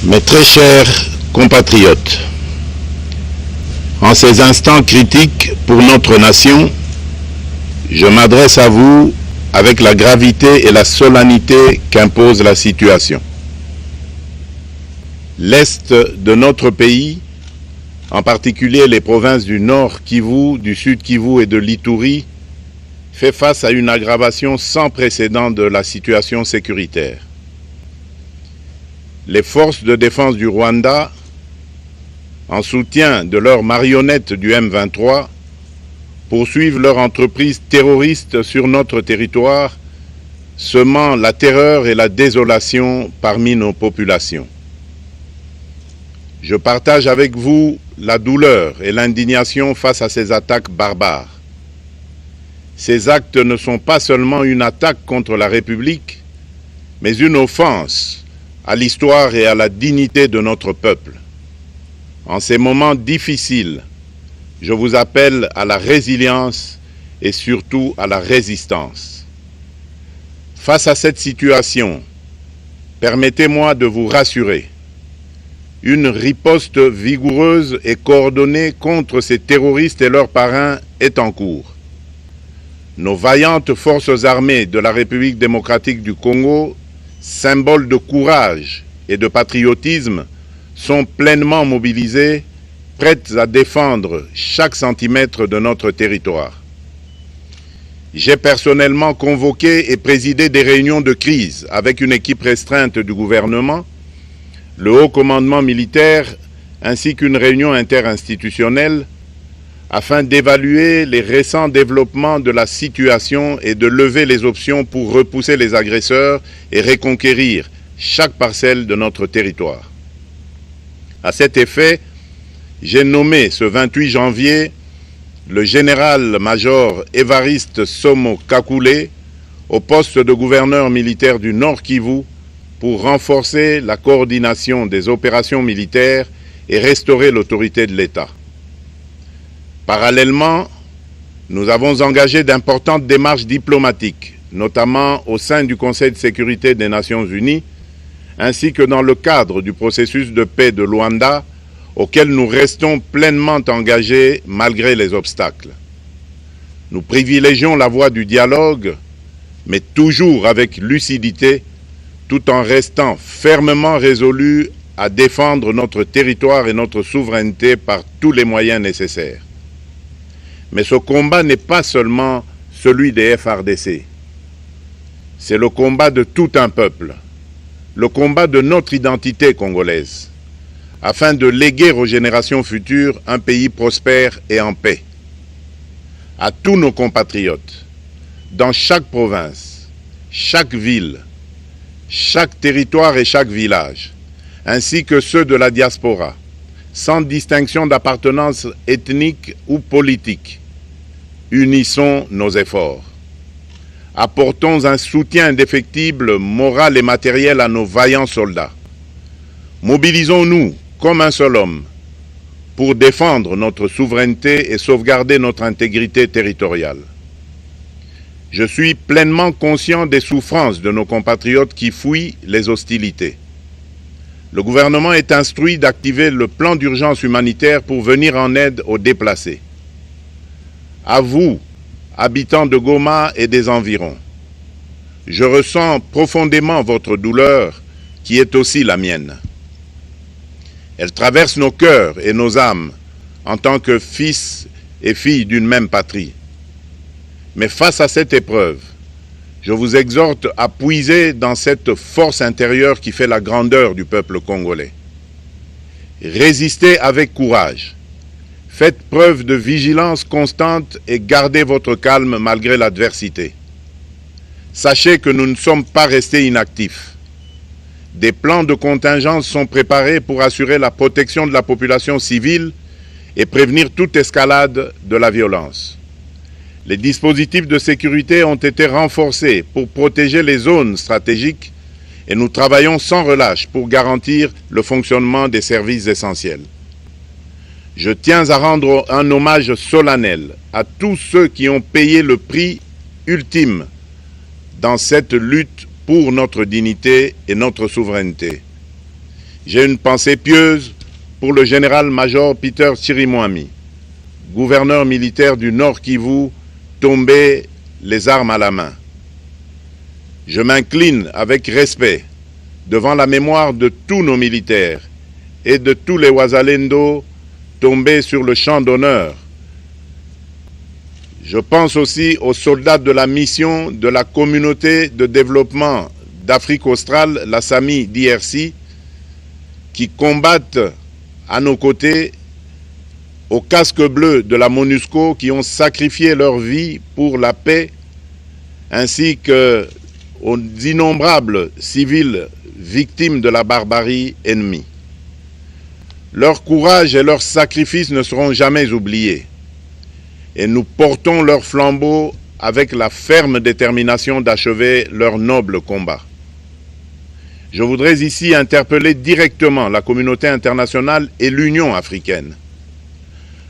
Mes très chers compatriotes, en ces instants critiques pour notre nation, je m'adresse à vous avec la gravité et la solennité qu'impose la situation. L'Est de notre pays, en particulier les provinces du Nord Kivu, du Sud Kivu et de l'Ituri, fait face à une aggravation sans précédent de la situation sécuritaire. Les forces de défense du Rwanda, en soutien de leurs marionnettes du M23, poursuivent leur entreprise terroriste sur notre territoire, semant la terreur et la désolation parmi nos populations. Je partage avec vous la douleur et l'indignation face à ces attaques barbares. Ces actes ne sont pas seulement une attaque contre la République, mais une offense à l'histoire et à la dignité de notre peuple. En ces moments difficiles, je vous appelle à la résilience et surtout à la résistance. Face à cette situation, permettez-moi de vous rassurer. Une riposte vigoureuse et coordonnée contre ces terroristes et leurs parrains est en cours. Nos vaillantes forces armées de la République démocratique du Congo, symboles de courage et de patriotisme, sont pleinement mobilisées, prêtes à défendre chaque centimètre de notre territoire. J'ai personnellement convoqué et présidé des réunions de crise avec une équipe restreinte du gouvernement, le haut commandement militaire ainsi qu'une réunion interinstitutionnelle afin d'évaluer les récents développements de la situation et de lever les options pour repousser les agresseurs et reconquérir chaque parcelle de notre territoire. À cet effet, j'ai nommé ce 28 janvier le général-major Évariste Somo Kakule au poste de gouverneur militaire du Nord Kivu pour renforcer la coordination des opérations militaires et restaurer l'autorité de l'État. Parallèlement, nous avons engagé d'importantes démarches diplomatiques, notamment au sein du Conseil de sécurité des Nations Unies, ainsi que dans le cadre du processus de paix de Luanda, auquel nous restons pleinement engagés malgré les obstacles. Nous privilégions la voie du dialogue, mais toujours avec lucidité, tout en restant fermement résolus à défendre notre territoire et notre souveraineté par tous les moyens nécessaires. Mais ce combat n'est pas seulement celui des FARDC. C'est le combat de tout un peuple, le combat de notre identité congolaise, afin de léguer aux générations futures un pays prospère et en paix. À tous nos compatriotes, dans chaque province, chaque ville, chaque territoire et chaque village, ainsi que ceux de la diaspora, sans distinction d'appartenance ethnique ou politique, unissons nos efforts. Apportons un soutien indéfectible, moral et matériel à nos vaillants soldats. Mobilisons-nous comme un seul homme pour défendre notre souveraineté et sauvegarder notre intégrité territoriale. Je suis pleinement conscient des souffrances de nos compatriotes qui fuient les hostilités. Le gouvernement est instruit d'activer le plan d'urgence humanitaire pour venir en aide aux déplacés. À vous, habitants de Goma et des environs, je ressens profondément votre douleur qui est aussi la mienne. Elle traverse nos cœurs et nos âmes en tant que fils et filles d'une même patrie. Mais face à cette épreuve, je vous exhorte à puiser dans cette force intérieure qui fait la grandeur du peuple congolais. Résistez avec courage. Faites preuve de vigilance constante et gardez votre calme malgré l'adversité. Sachez que nous ne sommes pas restés inactifs. Des plans de contingence sont préparés pour assurer la protection de la population civile et prévenir toute escalade de la violence. Les dispositifs de sécurité ont été renforcés pour protéger les zones stratégiques et nous travaillons sans relâche pour garantir le fonctionnement des services essentiels. Je tiens à rendre un hommage solennel à tous ceux qui ont payé le prix ultime dans cette lutte pour notre dignité et notre souveraineté. J'ai une pensée pieuse pour le général-major Peter Chirimwami, gouverneur militaire du Nord Kivu, tombé les armes à la main. Je m'incline avec respect devant la mémoire de tous nos militaires et de tous les Wazalendo tombés sur le champ d'honneur. Je pense aussi aux soldats de la mission de la communauté de développement d'Afrique australe, la SAMI DRC, qui combattent à nos côtés, aux casques bleus de la MONUSCO, qui ont sacrifié leur vie pour la paix, ainsi qu'aux innombrables civils victimes de la barbarie ennemie. Leur courage et leur sacrifice ne seront jamais oubliés. Et nous portons leur flambeau avec la ferme détermination d'achever leur noble combat. Je voudrais ici interpeller directement la communauté internationale et l'Union africaine.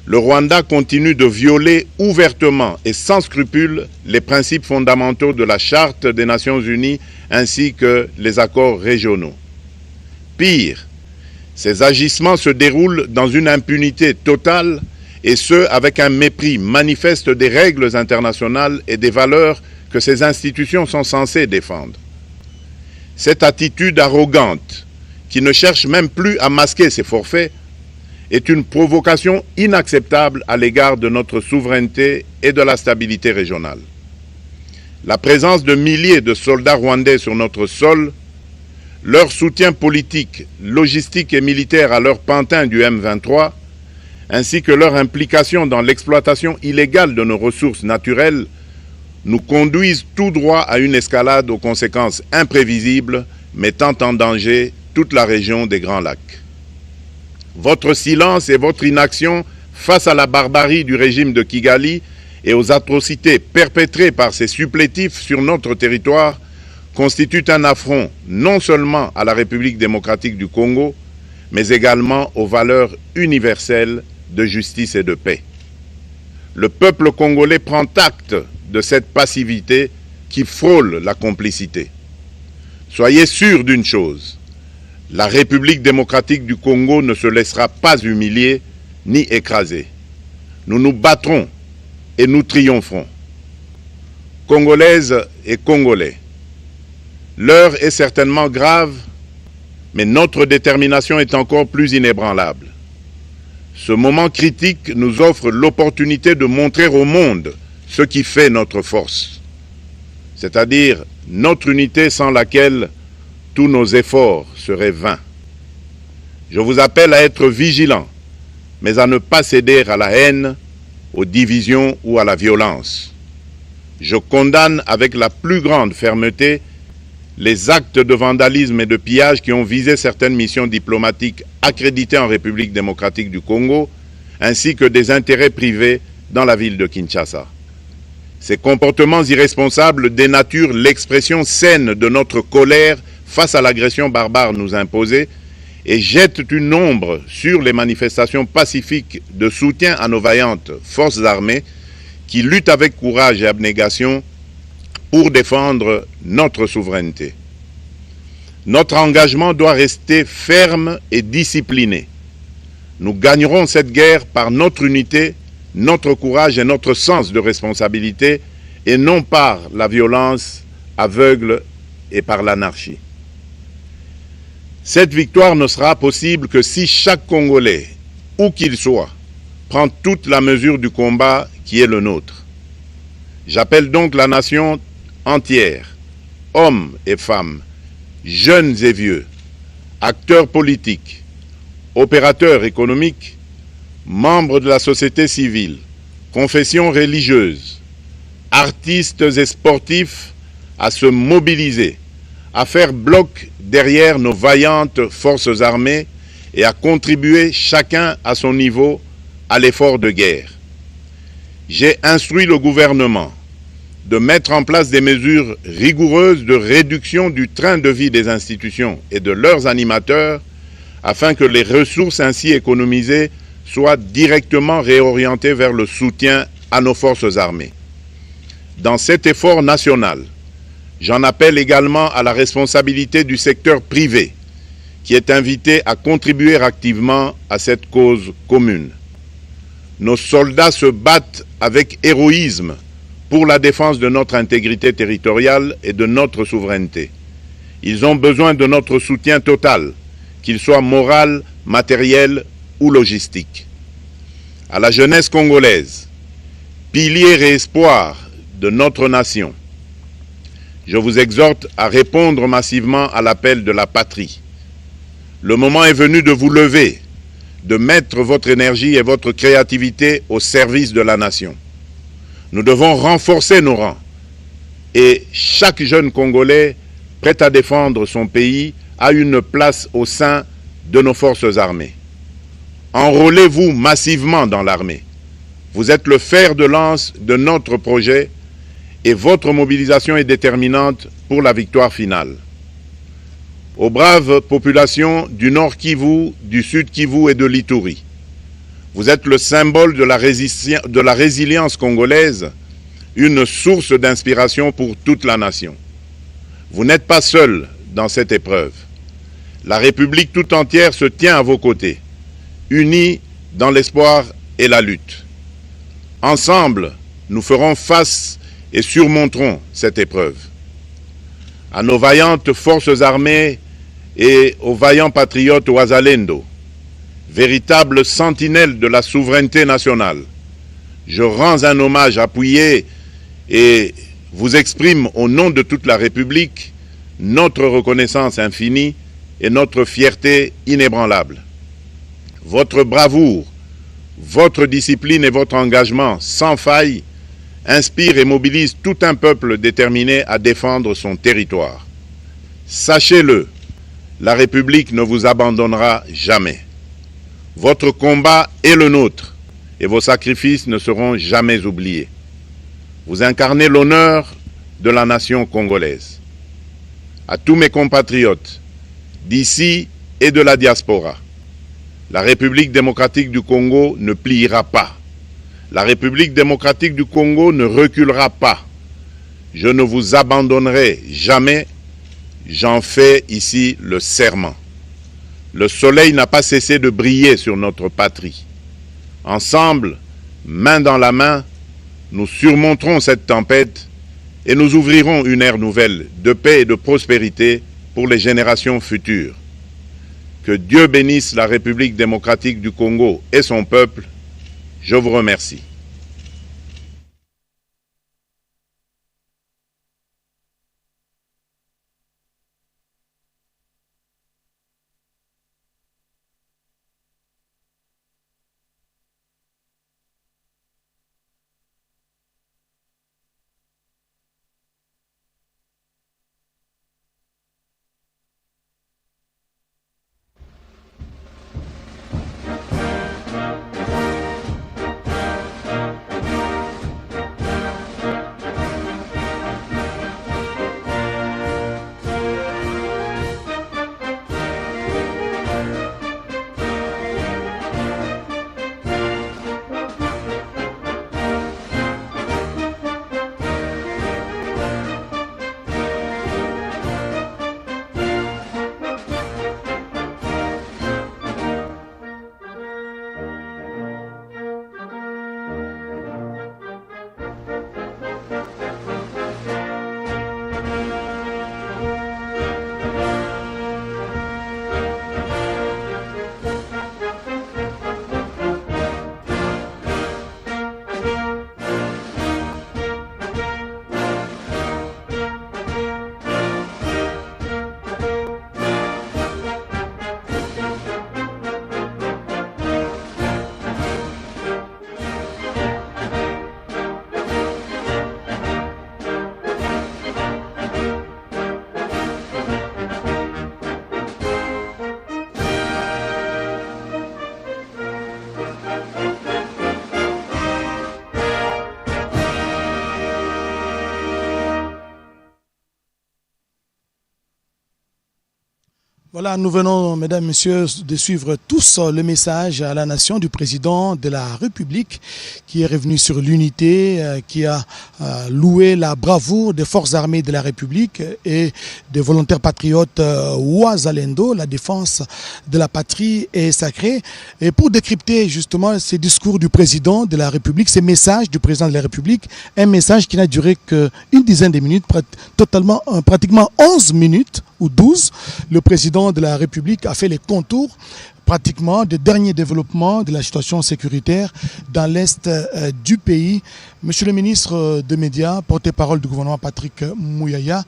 Le Rwanda continue de violer ouvertement et sans scrupule les principes fondamentaux de la Charte des Nations Unies ainsi que les accords régionaux. Pire, ces agissements se déroulent dans une impunité totale et ce, avec un mépris manifeste des règles internationales et des valeurs que ces institutions sont censées défendre. Cette attitude arrogante, qui ne cherche même plus à masquer ses forfaits, est une provocation inacceptable à l'égard de notre souveraineté et de la stabilité régionale. La présence de milliers de soldats rwandais sur notre sol, leur soutien politique, logistique et militaire à leur pantin du M23, ainsi que leur implication dans l'exploitation illégale de nos ressources naturelles, nous conduisent tout droit à une escalade aux conséquences imprévisibles, mettant en danger toute la région des Grands Lacs. Votre silence et votre inaction face à la barbarie du régime de Kigali et aux atrocités perpétrées par ses supplétifs sur notre territoire constituent un affront non seulement à la République démocratique du Congo, mais également aux valeurs universelles de justice et de paix. Le peuple congolais prend acte de cette passivité qui frôle la complicité. Soyez sûrs d'une chose, la République démocratique du Congo ne se laissera pas humilier ni écraser. Nous nous battrons et nous triompherons. Congolaises et Congolais, l'heure est certainement grave, mais notre détermination est encore plus inébranlable. Ce moment critique nous offre l'opportunité de montrer au monde ce qui fait notre force, c'est-à-dire notre unité sans laquelle tous nos efforts seraient vains. Je vous appelle à être vigilants, mais à ne pas céder à la haine, aux divisions ou à la violence. Je condamne avec la plus grande fermeté les actes de vandalisme et de pillage qui ont visé certaines missions diplomatiques accréditées en République démocratique du Congo, ainsi que des intérêts privés dans la ville de Kinshasa. Ces comportements irresponsables dénaturent l'expression saine de notre colère face à l'agression barbare nous imposée et jettent une ombre sur les manifestations pacifiques de soutien à nos vaillantes forces armées qui luttent avec courage et abnégation pour défendre notre souveraineté. Notre engagement doit rester ferme et discipliné. Nous gagnerons cette guerre par notre unité, notre courage et notre sens de responsabilité, et non par la violence aveugle et par l'anarchie. Cette victoire ne sera possible que si chaque Congolais, où qu'il soit, prend toute la mesure du combat qui est le nôtre. J'appelle donc la nation entière, hommes et femmes, jeunes et vieux, acteurs politiques, opérateurs économiques, membres de la société civile, confessions religieuses, artistes et sportifs à se mobiliser, à faire bloc derrière nos vaillantes forces armées et à contribuer chacun à son niveau à l'effort de guerre. J'ai instruit le gouvernement de mettre en place des mesures rigoureuses de réduction du train de vie des institutions et de leurs animateurs afin que les ressources ainsi économisées soient directement réorientées vers le soutien à nos forces armées. Dans cet effort national, j'en appelle également à la responsabilité du secteur privé qui est invité à contribuer activement à cette cause commune. Nos soldats se battent avec héroïsme pour la défense de notre intégrité territoriale et de notre souveraineté. Ils ont besoin de notre soutien total, qu'il soit moral, matériel ou logistique. À la jeunesse congolaise, pilier et espoir de notre nation, je vous exhorte à répondre massivement à l'appel de la patrie. Le moment est venu de vous lever, de mettre votre énergie et votre créativité au service de la nation. Nous devons renforcer nos rangs et chaque jeune Congolais prêt à défendre son pays a une place au sein de nos forces armées. Enrôlez-vous massivement dans l'armée. Vous êtes le fer de lance de notre projet et votre mobilisation est déterminante pour la victoire finale. Aux braves populations du Nord Kivu, du Sud Kivu et de l'Ituri, vous êtes le symbole de la résilience congolaise, une source d'inspiration pour toute la nation. Vous n'êtes pas seuls dans cette épreuve. La République tout entière se tient à vos côtés, unis dans l'espoir et la lutte. Ensemble, nous ferons face et surmonterons cette épreuve. À nos vaillantes forces armées et aux vaillants patriotes Ouazalendo, véritables sentinelles de la souveraineté nationale, je rends un hommage appuyé et vous exprime au nom de toute la République notre reconnaissance infinie et notre fierté inébranlable. Votre bravoure, votre discipline et votre engagement sans faille inspirent et mobilisent tout un peuple déterminé à défendre son territoire. Sachez-le, la République ne vous abandonnera jamais. Votre combat est le nôtre et vos sacrifices ne seront jamais oubliés. Vous incarnez l'honneur de la nation congolaise. À tous mes compatriotes d'ici et de la diaspora, la République démocratique du Congo ne pliera pas. La République démocratique du Congo ne reculera pas. Je ne vous abandonnerai jamais. J'en fais ici le serment. Le soleil n'a pas cessé de briller sur notre patrie. Ensemble, main dans la main, nous surmonterons cette tempête et nous ouvrirons une ère nouvelle de paix et de prospérité pour les générations futures. Que Dieu bénisse la République démocratique du Congo et son peuple. Je vous remercie. Voilà, nous venons, mesdames, messieurs, de suivre tous le message à la nation du président de la République qui est revenu sur l'unité, qui a loué la bravoure des forces armées de la République et des volontaires patriotes Ouazalendo. La défense de la patrie est sacrée. Et pour décrypter justement ces discours du président de la République, ces messages du président de la République, un message qui n'a duré qu'une dizaine de minutes, pratiquement 11 minutes ou 12, le président de la République a fait les contours pratiquement des derniers développements de la situation sécuritaire dans l'Est du pays. Monsieur le ministre des Médias, porte-parole du gouvernement Patrick Mouyaya,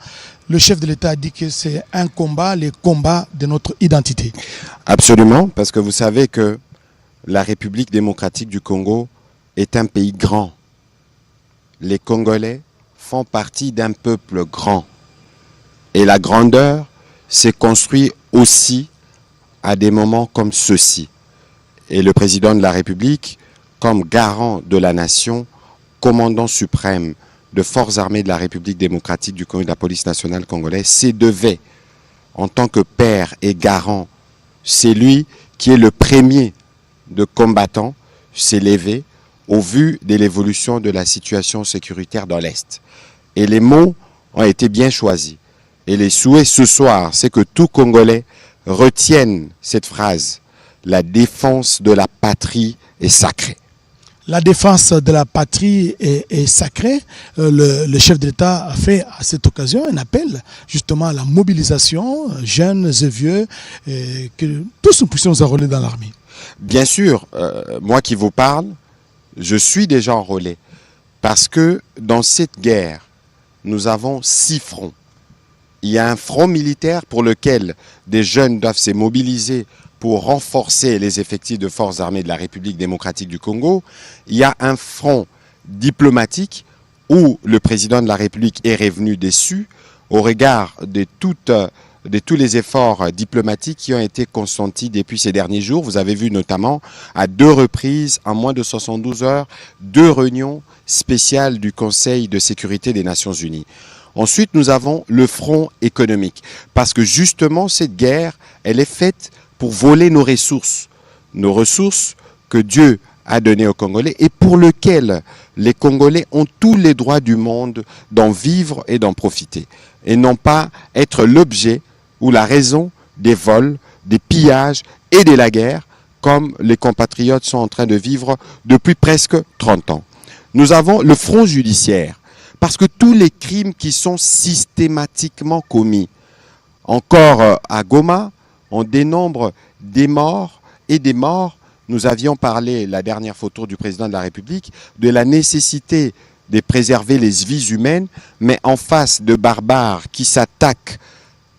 le chef de l'État a dit que c'est un combat, les combats de notre identité. Absolument, parce que vous savez que la République démocratique du Congo est un pays grand. Les Congolais font partie d'un peuple grand. Et la grandeur s'est construite aussi à des moments comme ceux-ci. Et le président de la République, comme garant de la nation, commandant suprême de forces armées de la République démocratique du Congo et de la police nationale congolaise, se devait, en tant que père et garant, c'est lui qui est le premier de combattants, s'est levé au vu de l'évolution de la situation sécuritaire dans l'Est. Et les mots ont été bien choisis. Et les souhaits ce soir, c'est que tout Congolais retienne cette phrase. La défense de la patrie est sacrée. La défense de la patrie est sacrée. Le chef de l'État a fait à cette occasion un appel justement à la mobilisation, jeunes et vieux, et que tous nous puissions nous enrôler dans l'armée. Bien sûr, moi qui vous parle, je suis déjà enrôlé. Parce que dans cette guerre, nous avons 6 fronts. Il y a un front militaire pour lequel des jeunes doivent se mobiliser pour renforcer les effectifs de forces armées de la République démocratique du Congo. Il y a un front diplomatique où le président de la République est revenu déçu au regard de tous les efforts diplomatiques qui ont été consentis depuis ces derniers jours. Vous avez vu notamment à 2 reprises, en moins de 72 heures, 2 réunions spéciales du Conseil de sécurité des Nations Unies. Ensuite, nous avons le front économique, parce que justement, cette guerre, elle est faite pour voler nos ressources que Dieu a données aux Congolais et pour lesquelles les Congolais ont tous les droits du monde d'en vivre et d'en profiter, et non pas être l'objet ou la raison des vols, des pillages et de la guerre, comme les compatriotes sont en train de vivre depuis presque 30 ans. Nous avons le front judiciaire, parce que tous les crimes qui sont systématiquement commis, encore à Goma, on dénombre des morts et des morts. Nous avions parlé la dernière fois autour du président de la République de la nécessité de préserver les vies humaines, mais en face de barbares qui s'attaquent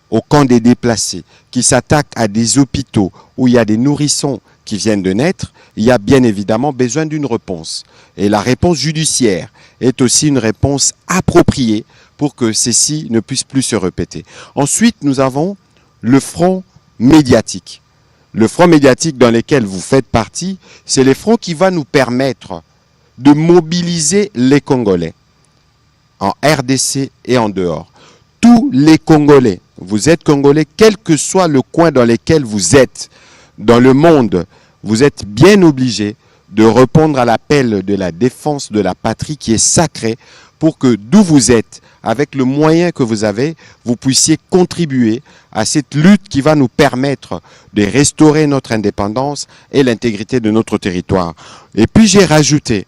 au camp des déplacés, qui s'attaquent à des hôpitaux où il y a des nourrissons qui viennent de naître, il y a bien évidemment besoin d'une réponse. Et la réponse judiciaire est aussi une réponse appropriée pour que ceci ne puisse plus se répéter. Ensuite, nous avons le front médiatique. Le front médiatique dans lequel vous faites partie, c'est le front qui va nous permettre de mobiliser les Congolais en RDC et en dehors. Tous les Congolais, vous êtes Congolais, quel que soit le coin dans lequel vous êtes, dans le monde, vous êtes bien obligés de répondre à l'appel de la défense de la patrie qui est sacrée pour que d'où vous êtes, avec le moyen que vous avez, vous puissiez contribuer à cette lutte qui va nous permettre de restaurer notre indépendance et l'intégrité de notre territoire. Et puis j'ai rajouté,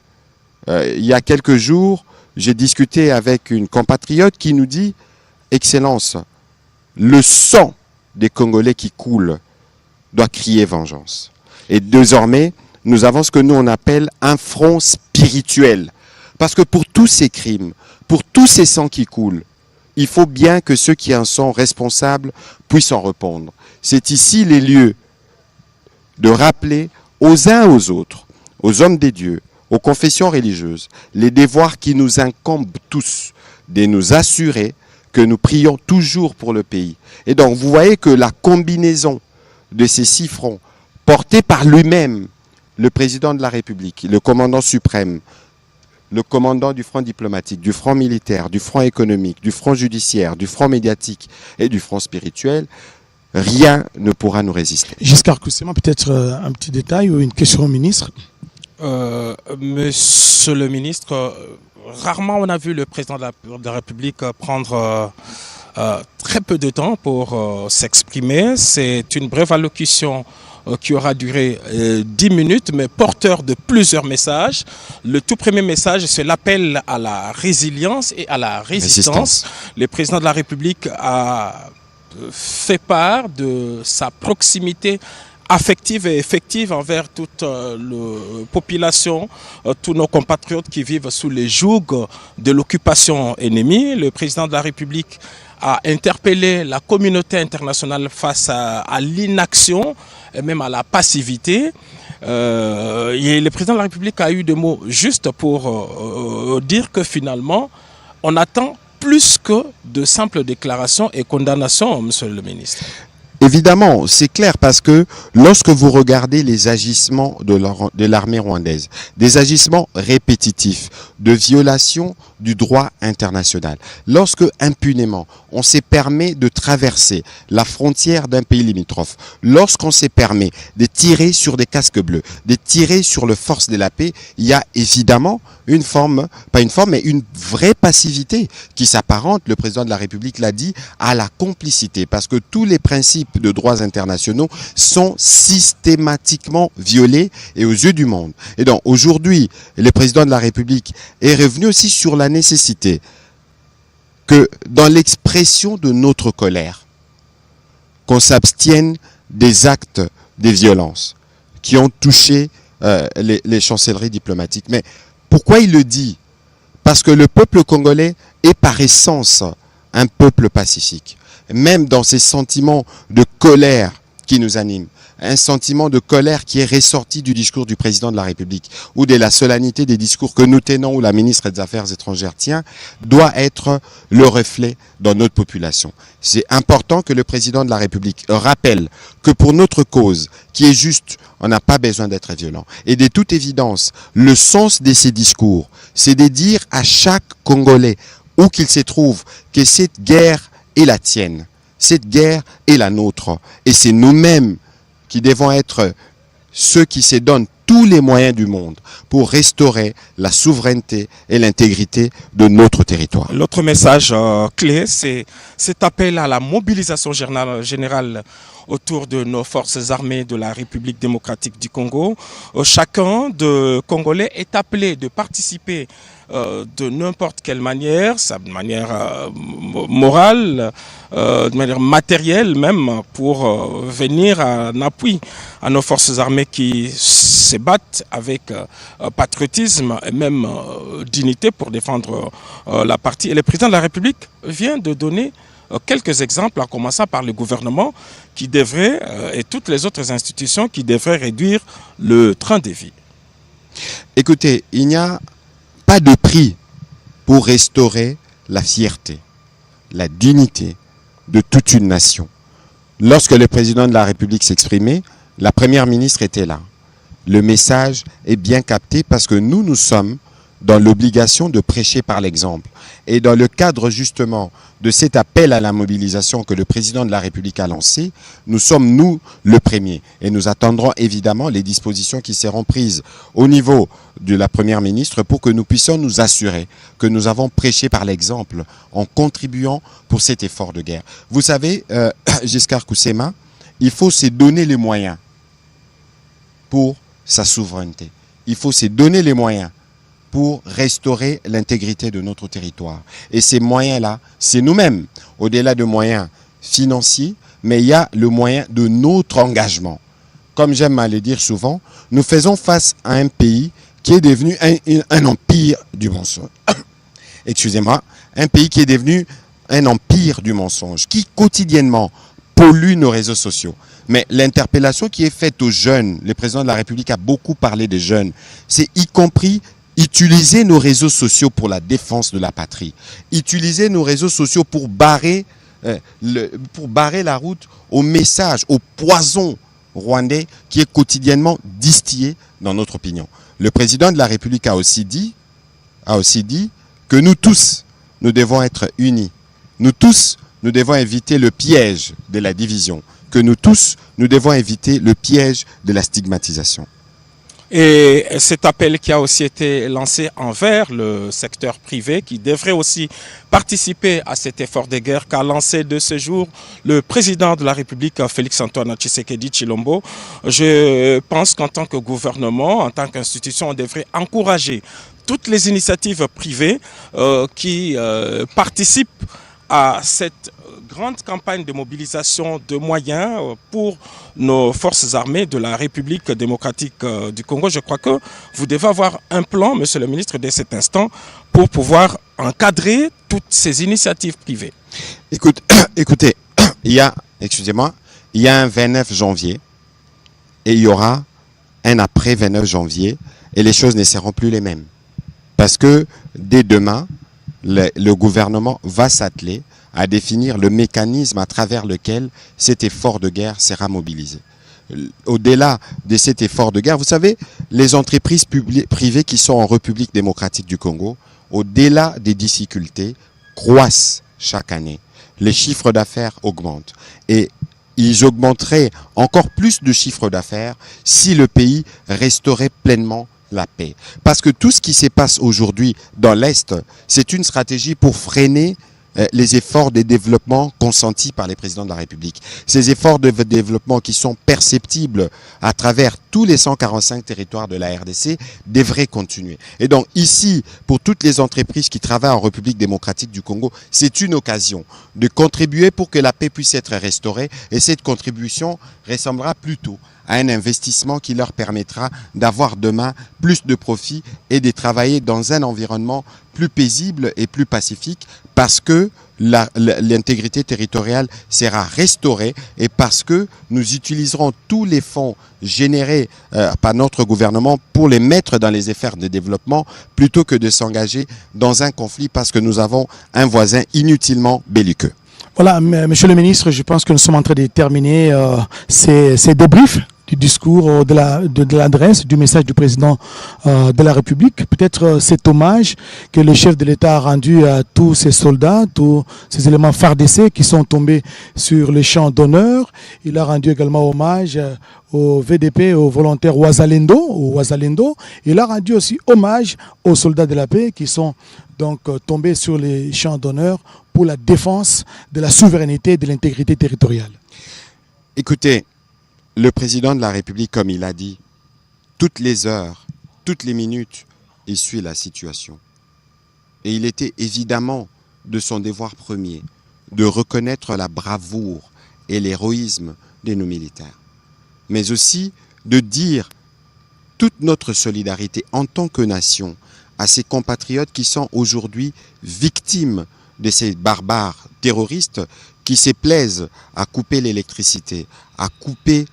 il y a quelques jours, j'ai discuté avec une compatriote qui nous dit « Excellence, le sang des Congolais qui coule doit crier vengeance. » Et désormais, nous avons ce que nous on appelle un front spirituel. Parce que pour tous ces crimes, pour tous ces sangs qui coulent, il faut bien que ceux qui en sont responsables puissent en répondre. C'est ici les lieux de rappeler aux uns aux autres, aux hommes des dieux, aux confessions religieuses, les devoirs qui nous incombent tous, de nous assurer que nous prions toujours pour le pays. Et donc, vous voyez que la combinaison de ces 6 fronts, portés par lui-même, le président de la République, le commandant suprême, le commandant du front diplomatique, du front militaire, du front économique, du front judiciaire, du front médiatique et du front spirituel, rien ne pourra nous résister. Giscard Koussema, peut-être un petit détail ou une question au ministre. Monsieur le ministre, rarement on a vu le président de la République prendre très peu de temps pour s'exprimer. C'est une brève allocution qui aura duré 10 minutes, mais porteur de plusieurs messages. Le tout premier message, c'est l'appel à la résilience et à la résistance. Le président de la République a fait part de sa proximité affective et effective envers toute la population, tous nos compatriotes qui vivent sous les jougs de l'occupation ennemie. Le président de la République a interpellé la communauté internationale face à l'inaction et même à la passivité. Et le président de la République a eu des mots justes pour dire que finalement, on attend plus que de simples déclarations et condamnations, monsieur le ministre. Évidemment, c'est clair parce que lorsque vous regardez les agissements de l'armée rwandaise, des agissements répétitifs de violation du droit international, lorsque impunément on s'est permis de traverser la frontière d'un pays limitrophe, lorsqu'on s'est permis de tirer sur des casques bleus, de tirer sur les forces de la paix, il y a évidemment une forme, pas une forme, mais une vraie passivité qui s'apparente, le président de la République l'a dit, à la complicité, parce que tous les principes de droits internationaux sont systématiquement violés et aux yeux du monde. Et donc aujourd'hui, le président de la République est revenu aussi sur la nécessité que dans l'expression de notre colère, qu'on s'abstienne des actes de violence qui ont touché les chancelleries diplomatiques. Mais pourquoi il le dit? Parce que le peuple congolais est par essence un peuple pacifique. Même dans ces sentiments de colère qui nous animent, un sentiment de colère qui est ressorti du discours du président de la République ou de la solennité des discours que nous tenons ou la ministre des Affaires étrangères tient, doit être le reflet dans notre population. C'est important que le président de la République rappelle que pour notre cause, qui est juste, on n'a pas besoin d'être violent. Et de toute évidence, le sens de ces discours, c'est de dire à chaque Congolais, où qu'il se trouve, que cette guerre est la tienne. Cette guerre est la nôtre. Et c'est nous-mêmes qui devons être ceux qui se donnent tous les moyens du monde pour restaurer la souveraineté et l'intégrité de notre territoire. L'autre message clé, c'est cet appel à la mobilisation générale autour de nos forces armées de la République démocratique du Congo. Chacun de Congolais est appelé de participer de n'importe quelle manière, de manière morale, de manière matérielle même, pour venir en appui à nos forces armées qui se battent avec patriotisme et même dignité pour défendre la partie. Et le président de la République vient de donner quelques exemples, en commençant par le gouvernement qui devrait, et toutes les autres institutions qui devraient réduire le train de vie. Écoutez, il n'y a pas de prix pour restaurer la fierté, la dignité de toute une nation. Lorsque le président de la République s'exprimait, la première ministre était là. Le message est bien capté parce que nous sommes dans l'obligation de prêcher par l'exemple. Et dans le cadre justement de cet appel à la mobilisation que le président de la République a lancé, nous sommes, nous, le premier. Et nous attendrons évidemment les dispositions qui seront prises au niveau de la première ministre pour que nous puissions nous assurer que nous avons prêché par l'exemple en contribuant pour cet effort de guerre. Vous savez, Giscard Koussema, il faut se donner les moyens pour sa souveraineté. Il faut se donner les moyens pour restaurer l'intégrité de notre territoire. Et ces moyens-là, c'est nous-mêmes, au-delà de moyens financiers, mais il y a le moyen de notre engagement. Comme j'aime à le dire souvent, nous faisons face à un pays qui est devenu un empire du mensonge. Excusez-moi, un pays qui est devenu un empire du mensonge, qui quotidiennement pollue nos réseaux sociaux. Mais l'interpellation qui est faite aux jeunes, le président de la République a beaucoup parlé des jeunes, c'est y compris utiliser nos réseaux sociaux pour la défense de la patrie. Utiliser nos réseaux sociaux pour barrer la route au message, au poison rwandais qui est quotidiennement distillé dans notre opinion. Le président de la République a aussi dit que nous tous, nous devons être unis. Nous tous, nous devons éviter le piège de la division que nous tous, nous devons éviter le piège de la stigmatisation. Et cet appel qui a aussi été lancé envers le secteur privé qui devrait aussi participer à cet effort de guerre qu'a lancé de ce jour le président de la République, Félix-Antoine Tshisekedi Tshilombo. Je pense qu'en tant que gouvernement, en tant qu'institution, on devrait encourager toutes les initiatives privées qui participent à cette grande campagne de mobilisation de moyens pour nos forces armées de la République démocratique du Congo. Je crois que vous devez avoir un plan, monsieur le ministre, dès cet instant, pour pouvoir encadrer toutes ces initiatives privées. Écoutez, il y a un 29 janvier et il y aura un après 29 janvier et les choses ne seront plus les mêmes. Parce que dès demain, le gouvernement va s'atteler à définir le mécanisme à travers lequel cet effort de guerre sera mobilisé. Au-delà de cet effort de guerre, vous savez, les entreprises privées qui sont en République démocratique du Congo, au-delà des difficultés, croissent chaque année. Les chiffres d'affaires augmentent. Et ils augmenteraient encore plus de chiffres d'affaires si le pays resterait pleinement la paix. Parce que tout ce qui se passe aujourd'hui dans l'Est, c'est une stratégie pour freiner les efforts de développement consentis par les présidents de la République. Ces efforts de développement qui sont perceptibles à travers tous les 145 territoires de la RDC devraient continuer. Et donc ici, pour toutes les entreprises qui travaillent en République démocratique du Congo, c'est une occasion de contribuer pour que la paix puisse être restaurée. Et cette contribution ressemblera plutôt à un investissement qui leur permettra d'avoir demain plus de profits et de travailler dans un environnement plus paisible et plus pacifique parce que l'intégrité territoriale sera restaurée et parce que nous utiliserons tous les fonds générés par notre gouvernement pour les mettre dans les efforts de développement plutôt que de s'engager dans un conflit parce que nous avons un voisin inutilement belliqueux. Voilà, monsieur le ministre, je pense que nous sommes en train de terminer ces débriefs du discours, de l'adresse, du message du président de la République. Peut-être cet hommage que le chef de l'État a rendu à tous ces soldats, tous ces éléments FARDC qui sont tombés sur le champ d'honneur. Il a rendu également hommage au VDP, aux volontaires Ouazalendo. Il a rendu aussi hommage aux soldats de la paix qui sont donc tombés sur les champs d'honneur pour la défense de la souveraineté et de l'intégrité territoriale. Écoutez, le président de la République, comme il a dit, toutes les heures, toutes les minutes, il suit la situation. Et il était évidemment de son devoir premier de reconnaître la bravoure et l'héroïsme de nos militaires. Mais aussi de dire toute notre solidarité en tant que nation à ces compatriotes qui sont aujourd'hui victimes de ces barbares terroristes qui se plaisent à couper l'électricité, à couper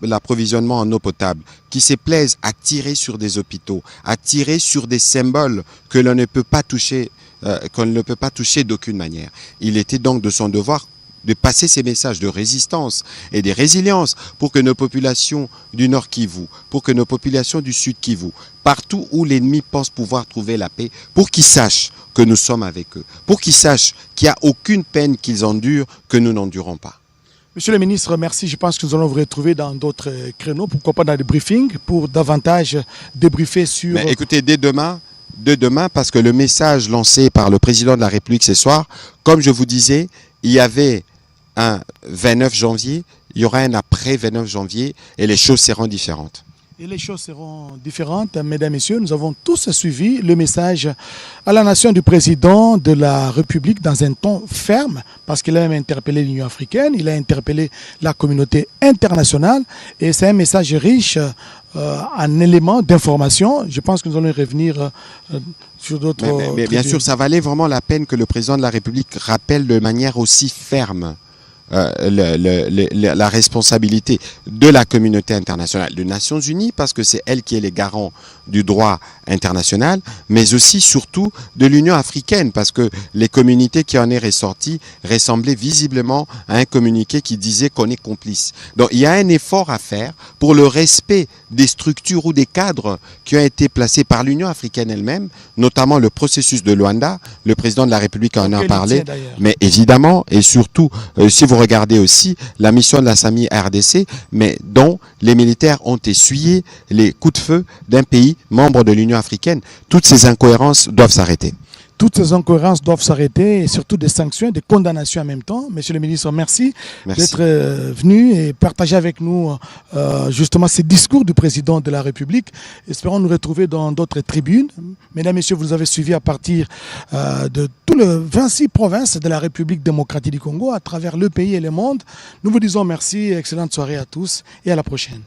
l'approvisionnement en eau potable, qui se plaisent à tirer sur des hôpitaux, à tirer sur des symboles que l'on ne peut pas toucher, d'aucune manière. Il était donc de son devoir de passer ces messages de résistance et de résilience pour que nos populations du Nord Kivu, pour que nos populations du Sud Kivu, partout où l'ennemi pense pouvoir trouver la paix, pour qu'ils sachent que nous sommes avec eux, pour qu'ils sachent qu'il n'y a aucune peine qu'ils endurent que nous n'endurons pas. Monsieur le ministre, merci. Je pense que nous allons vous retrouver dans d'autres créneaux, pourquoi pas dans des briefings, pour davantage débriefer sur... Mais écoutez, dès demain, parce que le message lancé par le président de la République ce soir, comme je vous disais, il y avait un 29 janvier, il y aura un après 29 janvier et les choses seront différentes. Et les choses seront différentes, mesdames, messieurs. Nous avons tous suivi le message à la nation du président de la République dans un ton ferme, parce qu'il a même interpellé l'Union africaine, il a interpellé la communauté internationale, et c'est un message riche en éléments d'information. Je pense que nous allons revenir sur d'autres... Mais bien sûr, ça valait vraiment la peine que le président de la République rappelle de manière aussi ferme la responsabilité de la communauté internationale, des Nations Unies, parce que c'est elle qui est les garants du droit international, mais aussi surtout de l'Union africaine, parce que les communiqués qui en est ressortis ressemblaient visiblement à un communiqué qui disait qu'on est complice. Donc il y a un effort à faire pour le respect des structures ou des cadres qui ont été placés par l'Union africaine elle-même, notamment le processus de Luanda. Le président de la République en a parlé, mais évidemment, et surtout, si vous faut regarder aussi la mission de la SAMI RDC, mais dont les militaires ont essuyé les coups de feu d'un pays membre de l'Union africaine. Toutes ces incohérences doivent s'arrêter. Toutes ces incohérences doivent s'arrêter et surtout des sanctions, des condamnations en même temps. Monsieur le ministre, merci. D'être venu et partager avec nous justement ces discours du président de la République. Espérons nous retrouver dans d'autres tribunes. Mesdames, Messieurs, vous avez suivi à partir de tout le 26 provinces de la République démocratique du Congo à travers le pays et le monde. Nous vous disons merci, excellente soirée à tous et à la prochaine.